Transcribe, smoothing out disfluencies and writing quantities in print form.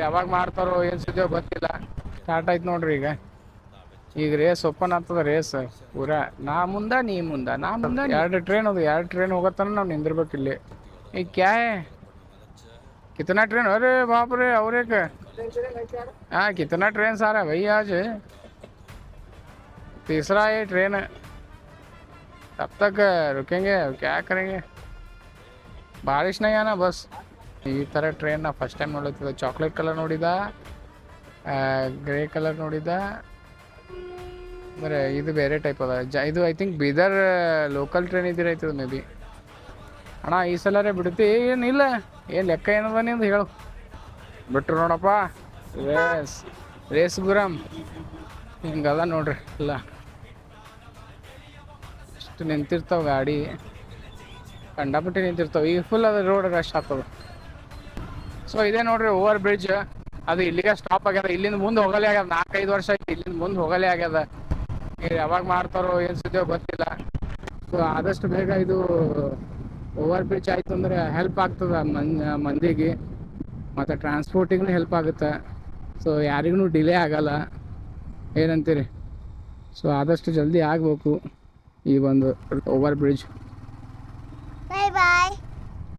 ಯಾವಾಗ ಮಾಡ್ತಾರೋ ಏನು ಸುದ್ದಿಯೋ ಗೊತ್ತಿಲ್ಲ. ಸ್ಟಾರ್ಟ್ ಆಯ್ತು ನೋಡ್ರಿ ಈಗ ರೇಸ್ ಓಪನ್ ಆಗ್ತದ. ರೇಸ್ ಪೂರಾ ನಾ ಮುಂದ ನೀ ಮುಂದ ನಾ ಮುಂದ. ಎರಡು ಟ್ರೈನ್ ಹೋಗತ್ತಾನ ನಾವು ನಿಂದಿರ್ಬೇಕು ಇಲ್ಲಿ. ಈಗ ಕ್ಯಾ ಹೈ कितना ट्रेन? अरे बाप रे, और एक हाँ कितना ट्रेन सारा भाई आज तीसरा ये ट्रेन है। तब तक रुकेंगे, क्या करेंगे? बारिश नहीं आना बस. ಈ ಥರ ಟ್ರೈನ್ ನಾ ಫಸ್ಟ್ ಟೈಮ್ ನೋಡುತ್ತಿದ್ದೆ. ಚಾಕ್ಲೇಟ್ ಕಲರ್ ನೋಡಿದ, ಗ್ರೇ ಕಲರ್ ನೋಡಿದ, ಅಂದರೆ ಇದು ಬೇರೆ ಟೈಪ್ ಅದ. ಇದು I think Bidar local train ಇದ್ದಿರೈತದ ಮೇ ಬಿ. ಅಣ್ಣ ಈ ಸಲರೇ ಬಿಡ್ತಿ ಏನಿಲ್ಲ, ಏನು ಲೆಕ್ಕ ಏನದ ನಿಂದು ಹೇಳು. ಬಿಟ್ರು ನೋಡಪ್ಪ ರೇಸ್ ಗುರಾಮ್ ಹಿಂಗದ ನೋಡ್ರಿ. ಇಲ್ಲ ಇಷ್ಟು ನಿಂತಿರ್ತಾವ ಗಾಡಿ, ಕಂಡಾಪಟ್ಟಿ ನಿಂತಿರ್ತಾವ. ಈಗ ಫುಲ್ ಅದು ರೋಡ್ ರಶ್ ಆಗ್ತದೆ. ಸೊ ಇದೇ ನೋಡ್ರಿ ಓವರ್ ಬ್ರಿಡ್ಜ್. ಅದು ಇಲ್ಲಿಗೆ ಸ್ಟಾಪ್ ಆಗ್ಯದ. ಇಲ್ಲಿಂದ ಮುಂದೆ ಹೋಗಲೇ ಆಗ್ಯದ. 4-5 ವರ್ಷ ಆಯ್ತು ಇಲ್ಲಿಂದ ಮುಂದೆ ಹೋಗಲೇ ಆಗ್ಯದ. ಯಾವಾಗ ಮಾಡ್ತಾರೋ ಏನು ಸುದ್ದಿಯೋ ಗೊತ್ತಿಲ್ಲ. ಸೊ ಆದಷ್ಟು ಬೇಗ ಇದು ಓವರ್ ಬ್ರಿಡ್ಜ್ ಆಯ್ತು ಅಂದ್ರೆ ಹೆಲ್ಪ್ ಆಗ್ತದೆ ಮಂದಿಗೆ, ಮತ್ತು ಟ್ರಾನ್ಸ್ಪೋರ್ಟಿಗೂ ಹೆಲ್ಪ್ ಆಗುತ್ತೆ. ಸೊ ಯಾರಿಗೂ ಡಿಲೇ ಆಗಲ್ಲ. ಏನಂತೀರಿ? ಸೊ ಆದಷ್ಟು ಜಲ್ದಿ ಆಗಬೇಕು ಈ ಒಂದು ಓವರ್ ಬ್ರಿಡ್ಜ್.